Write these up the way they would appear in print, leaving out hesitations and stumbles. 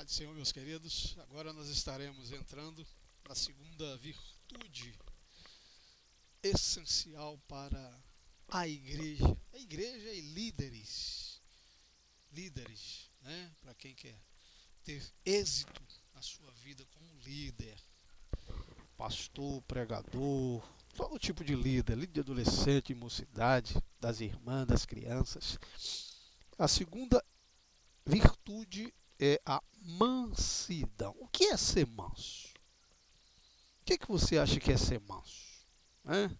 Paz do Senhor, meus queridos. Agora nós estaremos entrando na segunda virtude essencial para a igreja. A igreja e líderes. Líderes, né? Para quem quer ter êxito na sua vida como líder. Pastor, pregador, todo tipo de líder. Líder de adolescente, de mocidade, das irmãs, das crianças. A segunda virtude é a mansidão. O que é ser manso? O que você acha que é ser manso? Né?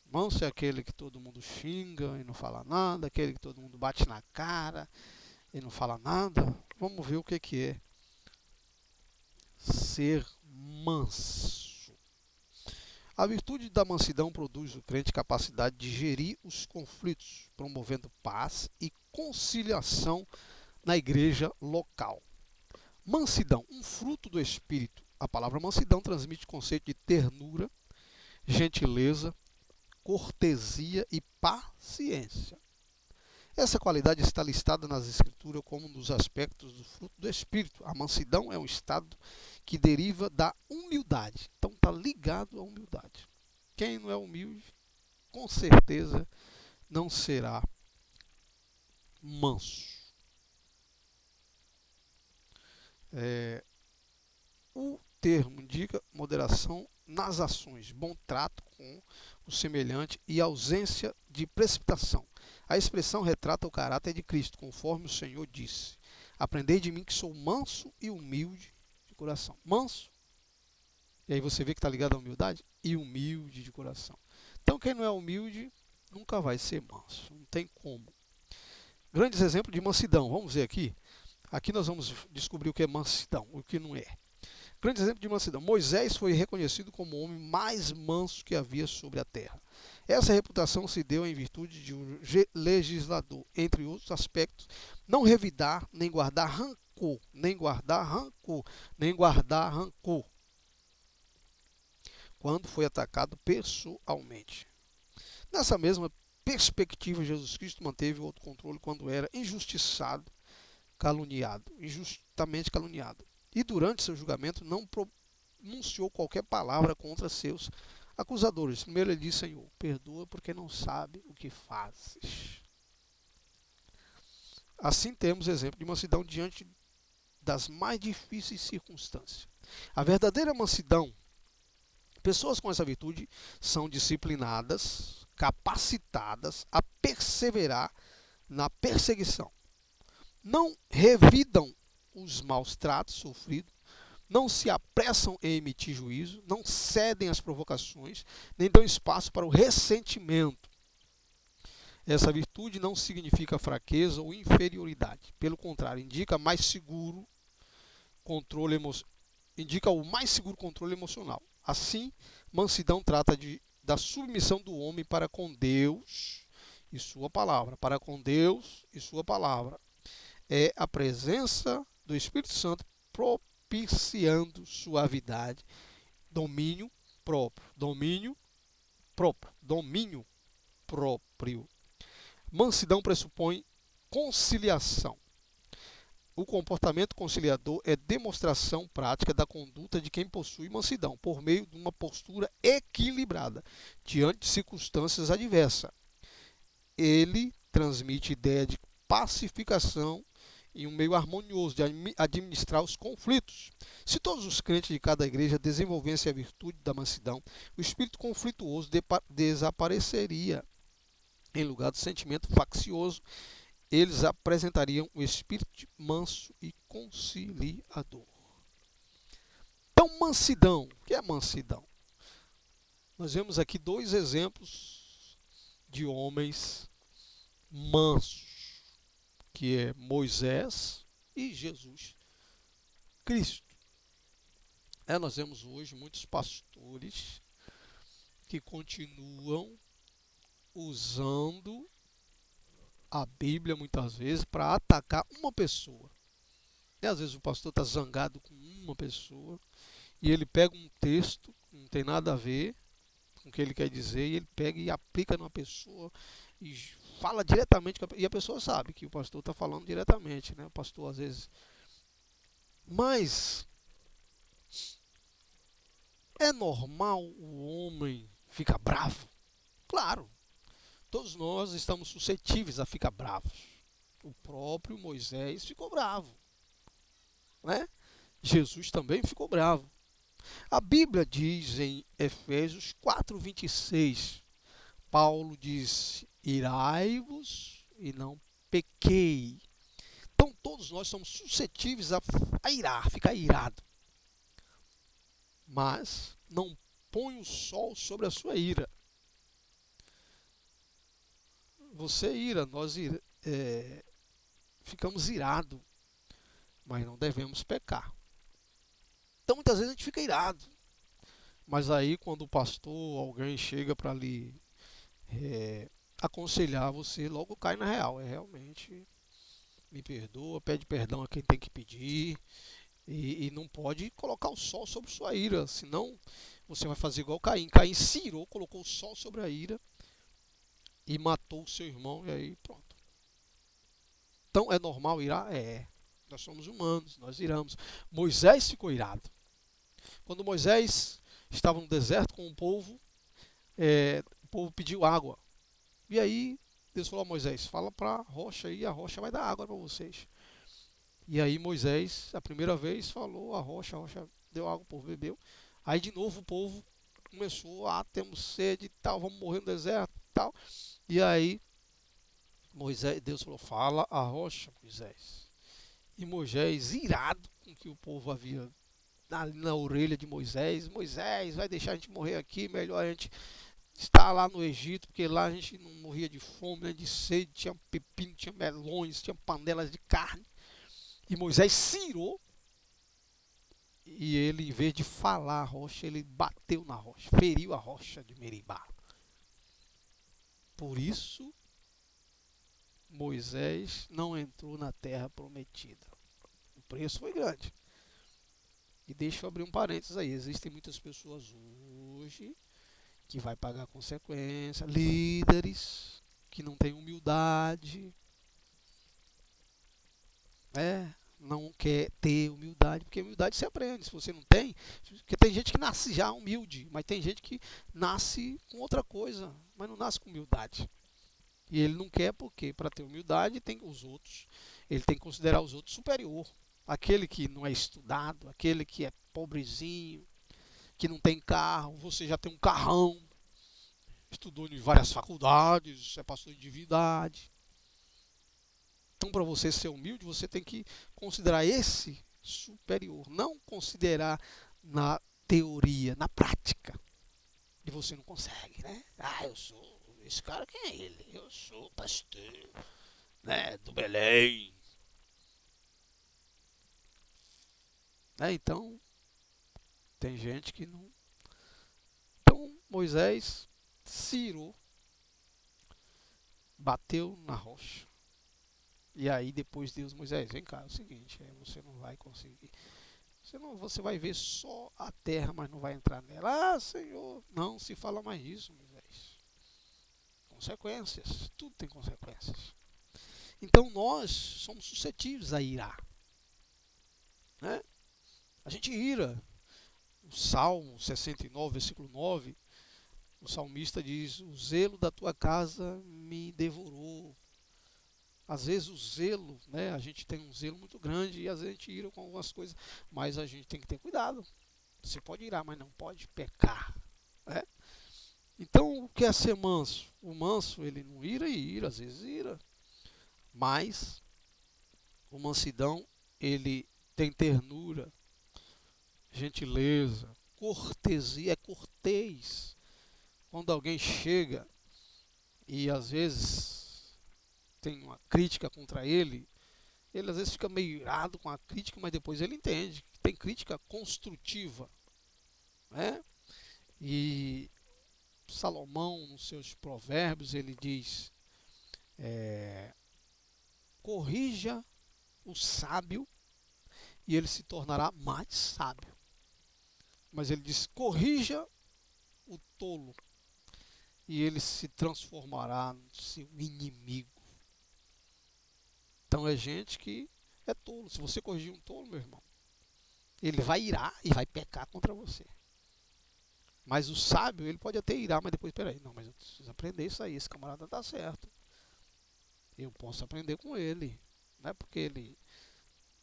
Manso é aquele que todo mundo xinga e não fala nada, aquele que todo mundo bate na cara e não fala nada. Vamos ver o que é ser manso. A virtude da mansidão produz no crente capacidade de gerir os conflitos, promovendo paz e conciliação na igreja local. Mansidão, um fruto do Espírito. A palavra mansidão transmite o conceito de ternura, gentileza, cortesia e paciência. Essa qualidade está listada nas Escrituras como um dos aspectos do fruto do Espírito. A mansidão é um estado que deriva da humildade. Então está ligado à humildade. Quem não é humilde, com certeza não será manso. O termo indica moderação nas ações, bom trato com o semelhante e ausência de precipitação. A expressão retrata o caráter de Cristo, conforme o Senhor disse: aprendei de mim que sou manso e humilde de coração. Manso, e aí você vê que está ligado à humildade, e humilde de coração. Então quem não é humilde nunca vai ser manso, não tem como. Grandes exemplos de mansidão, vamos ver aqui. Aqui nós vamos descobrir o que é mansidão, o que não é. Grande exemplo de mansidão. Moisés foi reconhecido como o homem mais manso que havia sobre a terra. Essa reputação se deu em virtude de um legislador, entre outros aspectos, não revidar, nem guardar rancor, quando foi atacado pessoalmente. Nessa mesma perspectiva, Jesus Cristo manteve o autocontrole quando era injustiçado, injustamente caluniado. E durante seu julgamento não pronunciou qualquer palavra contra seus acusadores. Primeiro ele disse: Senhor, perdoa porque não sabe o que fazes. Assim temos exemplo de mansidão diante das mais difíceis circunstâncias. A verdadeira mansidão, pessoas com essa virtude são disciplinadas, capacitadas a perseverar na perseguição. Não revidam os maus tratos sofridos, não se apressam em emitir juízo, não cedem às provocações, nem dão espaço para o ressentimento. Essa virtude não significa fraqueza ou inferioridade. Pelo contrário, indica o mais seguro controle emocional. Assim, mansidão trata da submissão do homem para com Deus e sua palavra. Para com Deus e sua palavra. É a presença do Espírito Santo propiciando suavidade, domínio próprio. Mansidão pressupõe conciliação. O comportamento conciliador é demonstração prática da conduta de quem possui mansidão, por meio de uma postura equilibrada diante de circunstâncias adversas. Ele transmite ideia de pacificação em um meio harmonioso de administrar os conflitos. Se todos os crentes de cada igreja desenvolvessem a virtude da mansidão, o espírito conflituoso desapareceria. Em lugar do sentimento faccioso, eles apresentariam o espírito manso e conciliador. Então, mansidão. O que é mansidão? Nós vemos aqui dois exemplos de homens mansos, que é Moisés e Jesus Cristo. Nós vemos hoje muitos pastores que continuam usando a Bíblia muitas vezes para atacar uma pessoa. E às vezes o pastor está zangado com uma pessoa e ele pega um texto que não tem nada a ver com o que ele quer dizer e ele pega e aplica numa pessoa e fala diretamente, e a pessoa sabe que o pastor está falando diretamente, né? O pastor às vezes Mas é normal o homem ficar bravo? Claro, todos nós estamos suscetíveis a ficar bravos. O próprio Moisés ficou bravo, né? Jesus também ficou bravo. A Bíblia diz em Efésios 4:26, Paulo diz: irai-vos e não pequei. Então todos nós somos suscetíveis a irar, ficar irado. Mas não põe o sol sobre a sua ira. Você ira, ficamos irados, mas não devemos pecar. Então muitas vezes a gente fica irado. Mas aí quando o pastor, alguém chega para lhe aconselhar, você logo cai na real. É realmente, me perdoa, pede perdão a quem tem que pedir. E não pode colocar o sol sobre sua ira, senão você vai fazer igual Caim. Caim se irou, colocou o sol sobre a ira e matou o seu irmão, e aí pronto. Então é normal irar? É. Nós somos humanos, nós iramos. Moisés ficou irado. Quando Moisés estava no deserto com o povo pediu água. E aí Deus falou a Moisés: fala para a rocha aí, a rocha vai dar água para vocês. E aí Moisés, a primeira vez, falou a rocha deu água, o povo bebeu. Aí de novo o povo começou: temos sede e tal, vamos morrer no deserto e tal. E aí Deus falou: fala a rocha, Moisés. E Moisés, irado com que o povo havia ali na orelha de Moisés: Moisés, vai deixar a gente morrer aqui, melhor a gente estar lá no Egito, porque lá a gente não morria de fome, nem de sede, tinha pepino, tinha melões, tinha panelas de carne. E Moisés se irou e ele, em vez de falar a rocha, ele bateu na rocha, feriu a rocha de Meribá. Por isso, Moisés não entrou na terra prometida. O preço foi grande. E deixa eu abrir um parênteses aí. Existem muitas pessoas hoje que vai pagar consequência, líderes que não têm humildade, não quer ter humildade, porque humildade se aprende. Se você não tem, porque tem gente que nasce já humilde, mas tem gente que nasce com outra coisa, mas não nasce com humildade. E ele não quer porque para ter humildade tem os outros, ele tem que considerar os outros superior. Aquele que não é estudado, aquele que é pobrezinho, que não tem carro, você já tem um carrão, estudou em várias faculdades, é pastor de divindade. Então, para você ser humilde, você tem que considerar esse superior, não considerar na teoria, na prática. E você não consegue, né? Eu sou esse cara, quem é ele? Eu sou pastor, né, do Belém. Então, tem gente que não. Então, Moisés se irou, bateu na rocha. E aí depois Deus, Moisés, vem cá, é o seguinte, você não vai conseguir. Você vai ver só a terra, mas não vai entrar nela. Senhor, não se fala mais disso, Moisés. Consequências, tudo tem consequências. Então nós somos suscetíveis a irar, né? A gente ira. O Salmo 69, versículo 9, o salmista diz: o zelo da tua casa me devorou. Às vezes o zelo, né? A gente tem um zelo muito grande e às vezes a gente ira com algumas coisas, mas a gente tem que ter cuidado. Você pode irar, mas não pode pecar, né? Então, o que é ser manso? O manso, ele não ira e ira, às vezes ira. Mas o mansidão, ele tem ternura, gentileza, cortesia, é cortês. Quando alguém chega e às vezes tem uma crítica contra ele, ele às vezes fica meio irado com a crítica, mas depois ele entende que tem crítica construtiva, né? E Salomão, nos seus provérbios, ele diz: é, corrija o sábio e ele se tornará mais sábio. Mas ele diz: corrija o tolo e ele se transformará no seu inimigo. Então é gente que é tolo. Se você corrigir um tolo, meu irmão, Ele vai irar e vai pecar contra você. Mas o sábio, ele pode até irar, mas depois, peraí, não, mas eu preciso aprender isso aí, esse camarada tá certo. Eu posso aprender com ele. Não é porque ele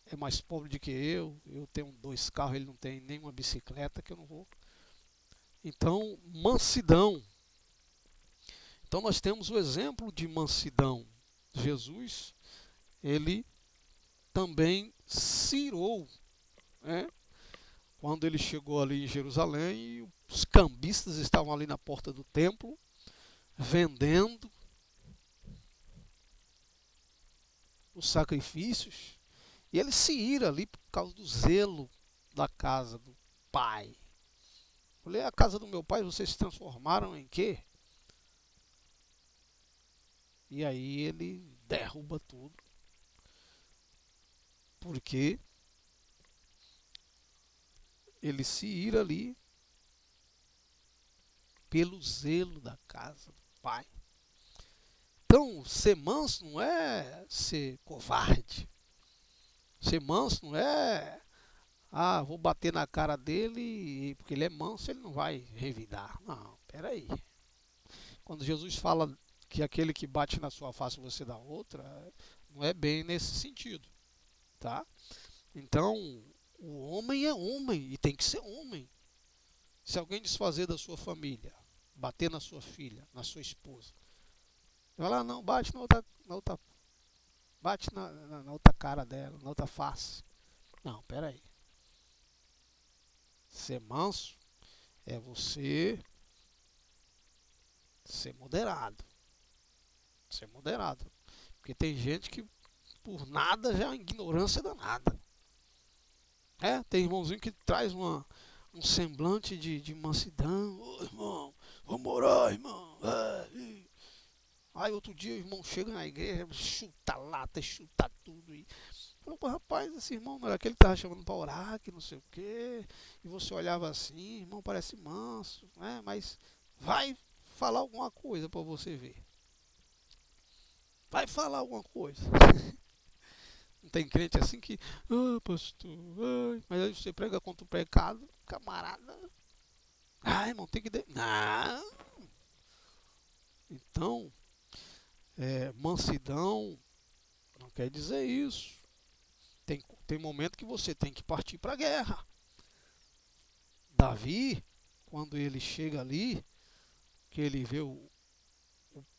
é mais pobre do que eu tenho 2 carros, ele não tem nenhuma bicicleta, que eu não vou. Então, mansidão. Então nós temos o exemplo de mansidão. Jesus, ele também se irou, né? Quando ele chegou ali em Jerusalém, os cambistas estavam ali na porta do templo, vendendo os sacrifícios, e ele se ira ali por causa do zelo da casa do pai. Falei, a casa do meu pai, vocês se transformaram em quê? E aí ele derruba tudo, porque ele se ira ali pelo zelo da casa do pai. Então, ser manso não é ser covarde. Ser manso não é, vou bater na cara dele e porque ele é manso, ele não vai revidar. Não, peraí. Quando Jesus fala que aquele que bate na sua face você dá outra, não é bem nesse sentido, tá? Então, o homem é homem e tem que ser homem. Se alguém desfazer da sua família, bater na sua filha, na sua esposa, vai lá, não, bate bate na outra cara dela, na outra face. Não, peraí. Ser manso é você ser moderado. Ser moderado. Porque tem gente que por nada já é ignorância danada. Tem irmãozinho que traz um semblante de mansidão. Ô irmão, vamos orar, irmão. Aí outro dia o irmão chega na igreja, chuta lata, chuta tudo. E falou, rapaz, esse irmão não era aquele que estava chamando para orar, que não sei o quê. E você olhava assim, irmão parece manso, né? Mas vai falar alguma coisa para você ver. Vai falar alguma coisa. Não tem crente assim que, pastor, mas aí você prega contra o pecado, camarada. Irmão, tem que. Não. Então, mansidão não quer dizer isso. Tem momento que você tem que partir para a guerra. Davi, quando ele chega ali, que ele vê o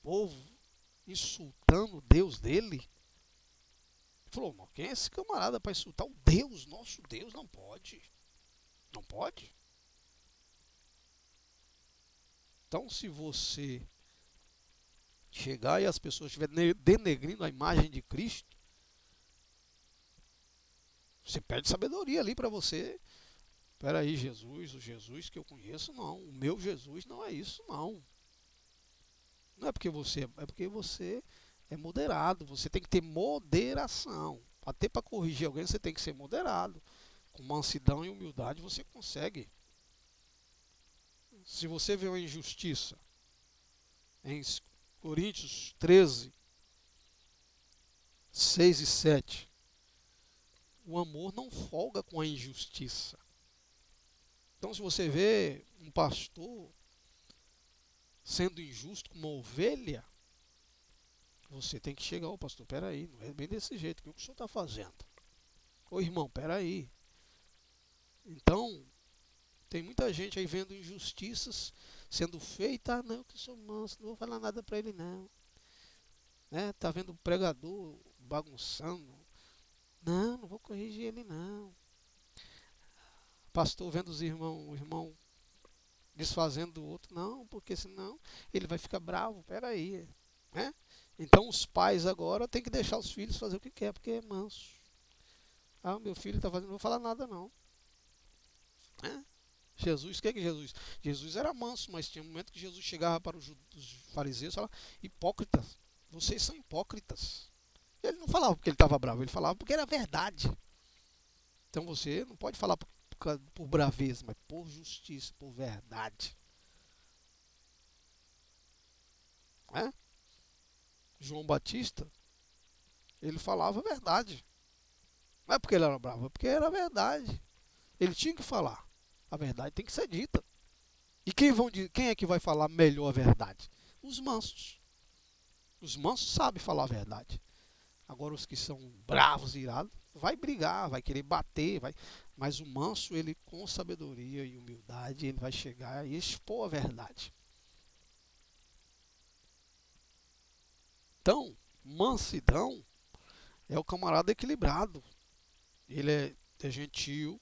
povo insultando o Deus dele, ele falou, mas quem é esse camarada para insultar o Deus? Nosso Deus não pode. Não pode. Então, se você chegar e as pessoas estiverem denegrindo a imagem de Cristo, você pede sabedoria ali para você. Espera aí, Jesus, o Jesus que eu conheço, não. O meu Jesus não é isso, não. Não é porque você é moderado. Você tem que ter moderação. Até para corrigir alguém, você tem que ser moderado. Com mansidão e humildade você consegue. Se você vê uma injustiça, em Coríntios 13, 6 e 7, o amor não folga com a injustiça. Então, se você vê um pastor sendo injusto com uma ovelha, você tem que chegar, pastor, peraí, não é bem desse jeito, o que o senhor está fazendo? Ô irmão, peraí. Então, tem muita gente aí vendo injustiças sendo feitas, não, que eu sou manso, não vou falar nada para ele não. Tá vendo o pregador bagunçando, não vou corrigir ele não. Pastor vendo o irmão desfazendo do outro, não, porque senão ele vai ficar bravo, peraí, né? Então os pais agora têm que deixar os filhos fazer o que quer, porque é manso. Meu filho está fazendo, não vou falar nada não. Jesus, o que é Jesus? Jesus era manso, mas tinha um momento que Jesus chegava para os fariseus e falava, hipócritas, vocês são hipócritas. Ele não falava porque ele estava bravo, ele falava porque era verdade. Então você não pode falar por braveza, mas por justiça, por verdade. João Batista, ele falava a verdade. Não é porque ele era bravo, é porque era a verdade. Ele tinha que falar. A verdade tem que ser dita. E quem é que vai falar melhor a verdade? Os mansos. Os mansos sabem falar a verdade. Agora os que são bravos, irados, vai brigar, vai querer bater, mas o manso, ele com sabedoria e humildade, ele vai chegar e expor a verdade. Então, mansidão é o camarada equilibrado. Ele é gentil,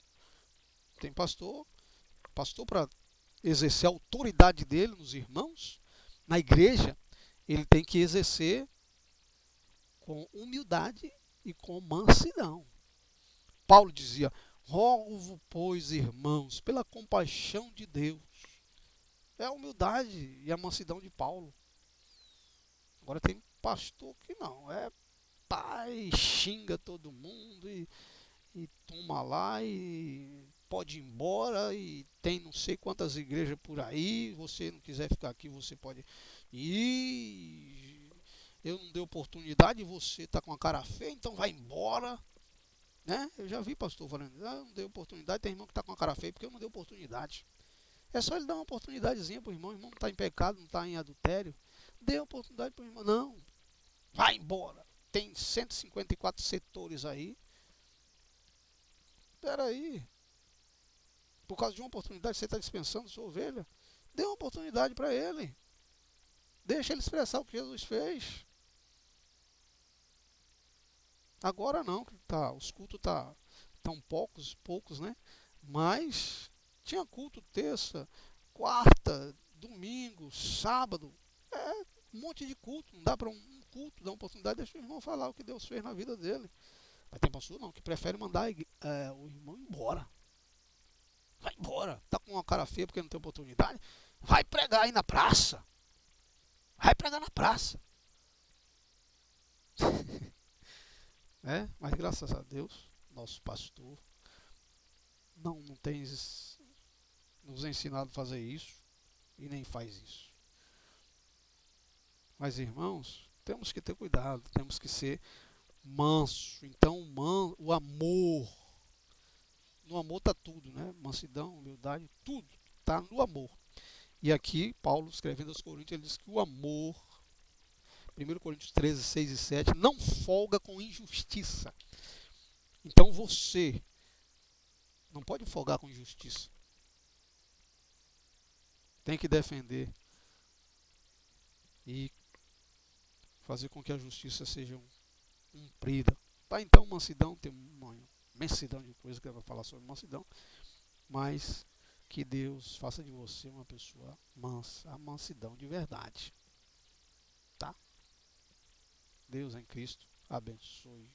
tem pastor para exercer a autoridade dele nos irmãos, na igreja, ele tem que exercer com humildade e com mansidão. Paulo dizia: rogo-vos, pois, irmãos, pela compaixão de Deus. É a humildade e a mansidão de Paulo. Agora tem pastor que não, é pai, xinga todo mundo e toma lá e pode ir embora e tem não sei quantas igrejas por aí, você não quiser ficar aqui, você pode ir. Eu não dei oportunidade, você está com a cara feia, então vai embora. Né? Eu já vi pastor falando, eu não dei oportunidade, tem irmão que está com a cara feia porque eu não dei oportunidade. É só ele dar uma oportunidadezinha para o irmão não está em pecado, não está em adultério. Dê oportunidade para o irmão. Não, vai embora. Tem 154 setores aí. Espera aí. Por causa de uma oportunidade, você está dispensando sua ovelha? Dê uma oportunidade para ele. Deixa ele expressar o que Jesus fez. Agora não, tá, os cultos tão poucos, né? Mas tinha culto terça, quarta, domingo, sábado, um monte de culto. Não dá para um culto dar uma oportunidade, deixa o irmão falar o que Deus fez na vida dele. Mas tem pastor não, que prefere mandar o irmão embora. Vai embora. Tá com uma cara feia porque não tem oportunidade? Vai pregar aí na praça. Vai pregar na praça. Mas graças a Deus, nosso pastor não tem nos ensinado a fazer isso e nem faz isso. Mas irmãos, temos que ter cuidado, temos que ser manso. Então, o amor, no amor está tudo, né? Mansidão, humildade, tudo está no amor. E aqui, Paulo, escrevendo aos Coríntios, ele diz que o amor, 1 Coríntios 13, 6 e 7, não folga com injustiça. Então você não pode folgar com injustiça. Tem que defender e fazer com que a justiça seja cumprida. Tá, então, mansidão, tem uma imensidão de coisas que eu vou falar sobre mansidão, mas que Deus faça de você uma pessoa mansa, a mansidão de verdade. Tá? Deus em Cristo abençoe